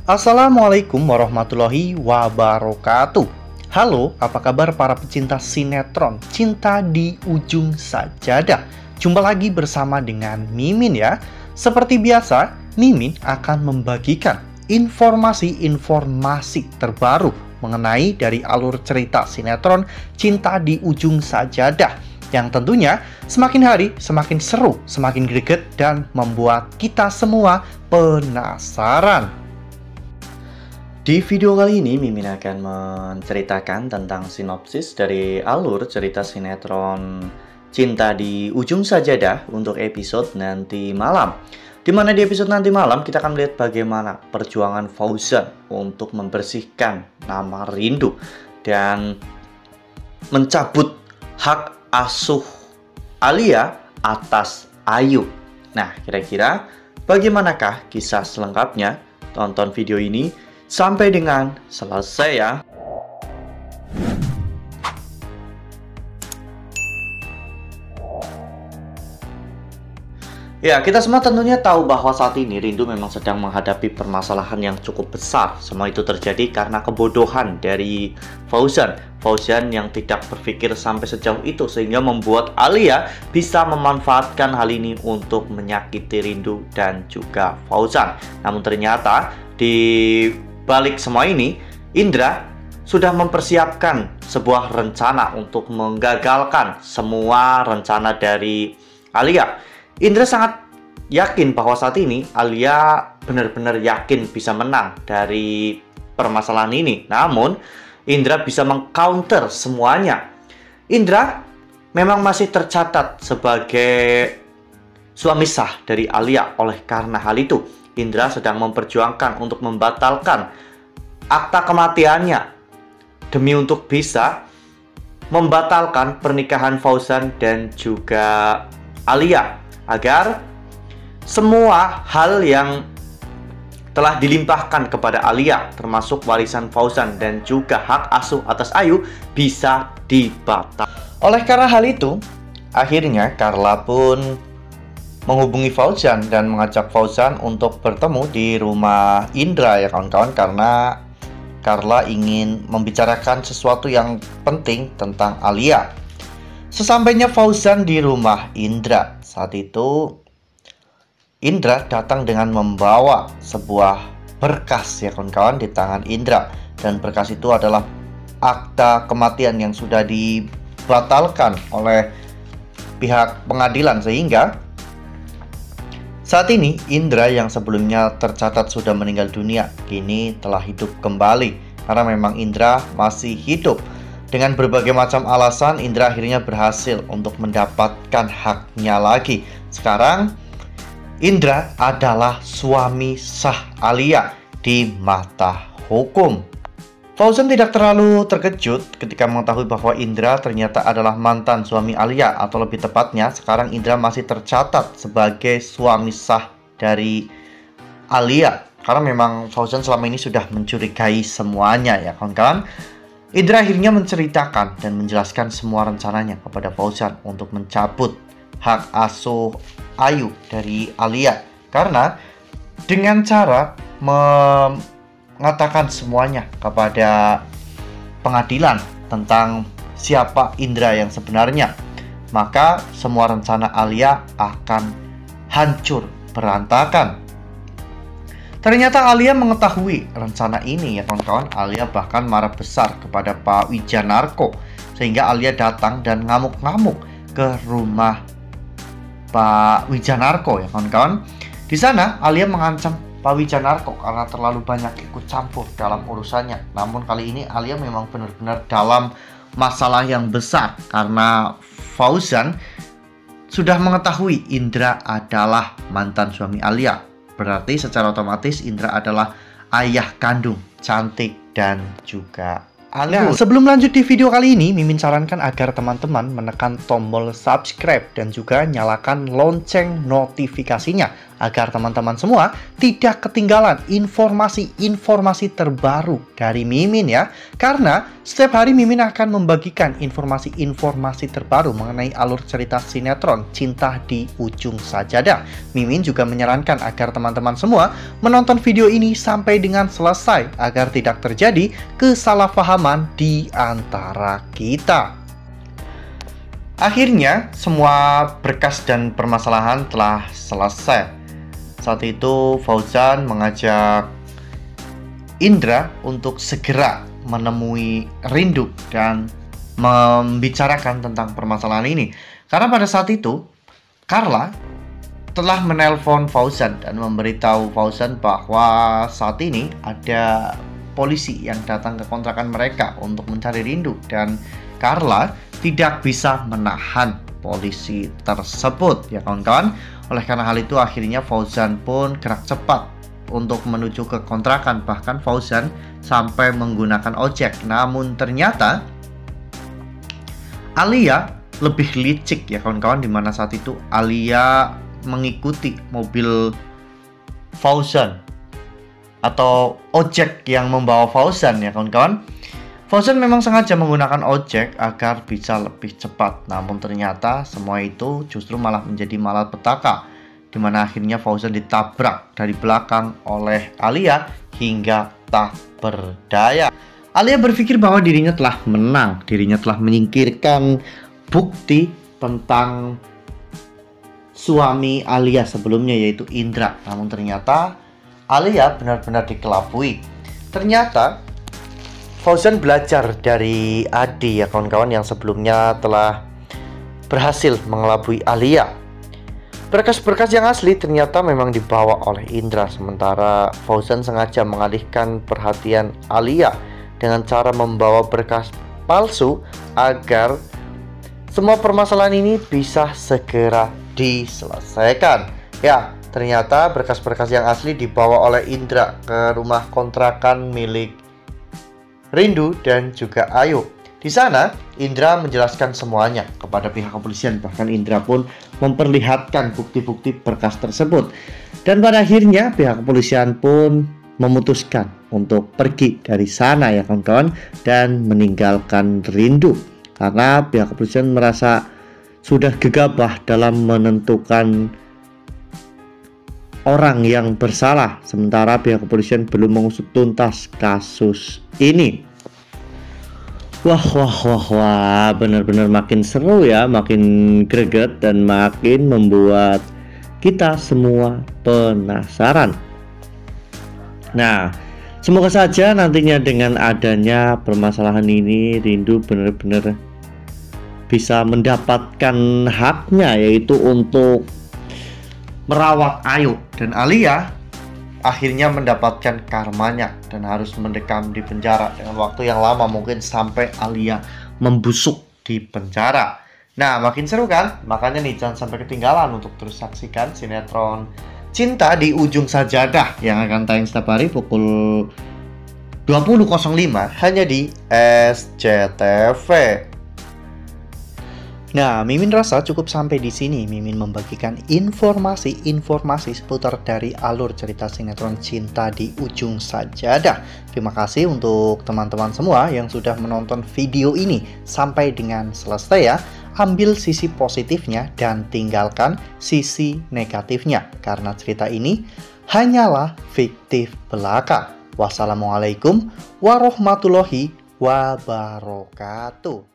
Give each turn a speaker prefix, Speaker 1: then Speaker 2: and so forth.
Speaker 1: Assalamualaikum warahmatullahi wabarakatuh. Halo, apa kabar para pecinta sinetron Cinta di Ujung Sajadah? Jumpa lagi bersama dengan Mimin ya. Seperti biasa, Mimin akan membagikan informasi-informasi terbaru mengenai dari alur cerita sinetron Cinta di Ujung Sajadah, yang tentunya semakin hari semakin seru, semakin greget, dan membuat kita semua penasaran. Di video kali ini, Mimin akan menceritakan tentang sinopsis dari alur cerita sinetron Cinta di Ujung Sajadah untuk episode nanti malam. Dimana di episode nanti malam kita akan melihat bagaimana perjuangan Fauzan untuk membersihkan nama Rindu dan mencabut hak asuh Alia atas Ayu. Nah, kira-kira bagaimanakah kisah selengkapnya? Tonton video ini sampai dengan selesai ya. Ya, kita semua tentunya tahu bahwa saat ini Rindu memang sedang menghadapi permasalahan yang cukup besar. Semua itu terjadi karena kebodohan dari Fauzan. Fauzan yang tidak berpikir sampai sejauh itu sehingga membuat Alia bisa memanfaatkan hal ini untuk menyakiti Rindu dan juga Fauzan. Namun ternyata di balik semua ini, Indra sudah mempersiapkan sebuah rencana untuk menggagalkan semua rencana dari Alia. Indra sangat yakin bahwa saat ini Alia benar-benar yakin bisa menang dari permasalahan ini. Namun, Indra bisa mengcounter semuanya. Indra memang masih tercatat sebagai suami sah dari Alia. Oleh karena hal itu, Indra sedang memperjuangkan untuk membatalkan akta kematiannya demi untuk bisa membatalkan pernikahan Fauzan dan juga Alia, agar semua hal yang telah dilimpahkan kepada Alia, termasuk warisan Fauzan dan juga hak asuh atas Ayu, bisa dibatalkan. Oleh karena hal itu, akhirnya Carla pun menghubungi Fauzan dan mengajak Fauzan untuk bertemu di rumah Indra ya kawan-kawan, karena Carla ingin membicarakan sesuatu yang penting tentang Alia. Sesampainya Fauzan di rumah Indra, saat itu Indra datang dengan membawa sebuah berkas ya kawan-kawan di tangan Indra, dan berkas itu adalah akta kematian yang sudah dibatalkan oleh pihak pengadilan, sehingga saat ini Indra yang sebelumnya tercatat sudah meninggal dunia kini telah hidup kembali, karena memang Indra masih hidup. Dengan berbagai macam alasan, Indra akhirnya berhasil untuk mendapatkan haknya lagi. Sekarang Indra adalah suami sah Alia di mata hukum. Fauzan tidak terlalu terkejut ketika mengetahui bahwa Indra ternyata adalah mantan suami Alia, atau lebih tepatnya sekarang Indra masih tercatat sebagai suami sah dari Alia, karena memang Fauzan selama ini sudah mencurigai semuanya ya kawan-kawan. Indra akhirnya menceritakan dan menjelaskan semua rencananya kepada Fauzan untuk mencabut hak asuh Ayu dari Alia, karena dengan cara mengatakan semuanya kepada pengadilan tentang siapa Indra yang sebenarnya, maka semua rencana Alia akan hancur berantakan. Ternyata Alia mengetahui rencana ini ya kawan-kawan. Alia bahkan marah besar kepada Pak Wijanarko, sehingga Alia datang dan ngamuk-ngamuk ke rumah Pak Wijanarko ya kawan-kawan. Di sana Alia mengancam Pak Wijanarko karena terlalu banyak ikut campur dalam urusannya. Namun kali ini Alia memang benar-benar dalam masalah yang besar, karena Fauzan sudah mengetahui Indra adalah mantan suami Alia. Berarti secara otomatis Indra adalah ayah kandung cantik dan juga Alia. Nah, sebelum lanjut di video kali ini, Mimin sarankan agar teman-teman menekan tombol subscribe dan juga nyalakan lonceng notifikasinya, agar teman-teman semua tidak ketinggalan informasi-informasi terbaru dari Mimin ya. Karena setiap hari Mimin akan membagikan informasi-informasi terbaru mengenai alur cerita sinetron Cinta di Ujung Sajadah. Mimin juga menyarankan agar teman-teman semua menonton video ini sampai dengan selesai agar tidak terjadi kesalahpahaman di antara kita. Akhirnya, semua berkas dan permasalahan telah selesai. Saat itu, Fauzan mengajak Indra untuk segera menemui Rindu dan membicarakan tentang permasalahan ini. Karena pada saat itu, Carla telah menelpon Fauzan dan memberitahu Fauzan bahwa saat ini ada polisi yang datang ke kontrakan mereka untuk mencari Rindu, dan Carla tidak bisa menahan polisi tersebut ya kawan-kawan. Oleh karena hal itu akhirnya Fauzan pun gerak cepat untuk menuju ke kontrakan. Bahkan Fauzan sampai menggunakan ojek. Namun ternyata Alia lebih licik ya kawan-kawan, dimana saat itu Alia mengikuti mobil Fauzan atau ojek yang membawa Fauzan ya kawan-kawan. Fauzan memang sengaja menggunakan ojek agar bisa lebih cepat. Namun ternyata semua itu justru malah menjadi malapetaka, dimana akhirnya Fauzan ditabrak dari belakang oleh Alia hingga tak berdaya. Alia berpikir bahwa dirinya telah menang, dirinya telah menyingkirkan bukti tentang suami Alia sebelumnya, yaitu Indra. Namun ternyata Alia benar-benar dikelabui. Ternyata Fauzan belajar dari Adi ya kawan-kawan, yang sebelumnya telah berhasil mengelabui Alia. Berkas-berkas yang asli ternyata memang dibawa oleh Indra, sementara Fauzan sengaja mengalihkan perhatian Alia dengan cara membawa berkas palsu agar semua permasalahan ini bisa segera diselesaikan. Ya, ternyata berkas-berkas yang asli dibawa oleh Indra ke rumah kontrakan milik Rindu dan juga Ayu. Di sana, Indra menjelaskan semuanya kepada pihak kepolisian. Bahkan Indra pun memperlihatkan bukti-bukti berkas tersebut. Dan pada akhirnya pihak kepolisian pun memutuskan untuk pergi dari sana ya kawan-kawan, dan meninggalkan Rindu. Karena pihak kepolisian merasa sudah gegabah dalam menentukan orang yang bersalah, sementara pihak kepolisian belum mengusut tuntas kasus ini. Wah, benar-benar makin seru ya, makin greget dan makin membuat kita semua penasaran. Nah, semoga saja nantinya dengan adanya permasalahan ini Rindu benar-benar bisa mendapatkan haknya, yaitu untuk merawat Ayu, dan Alia akhirnya mendapatkan karmanya dan harus mendekam di penjara dengan waktu yang lama, mungkin sampai Alia membusuk di penjara. Nah, makin seru kan? Makanya nih jangan sampai ketinggalan untuk terus saksikan sinetron Cinta di Ujung Sajadah yang akan tayang setiap hari pukul 20.05 hanya di SCTV. Nah, Mimin rasa cukup sampai di sini. Mimin membagikan informasi-informasi seputar dari alur cerita sinetron Cinta di Ujung Sajadah. Terima kasih untuk teman-teman semua yang sudah menonton video ini sampai dengan selesai ya. Ambil sisi positifnya dan tinggalkan sisi negatifnya, karena cerita ini hanyalah fiktif belaka. Wassalamualaikum warahmatullahi wabarakatuh.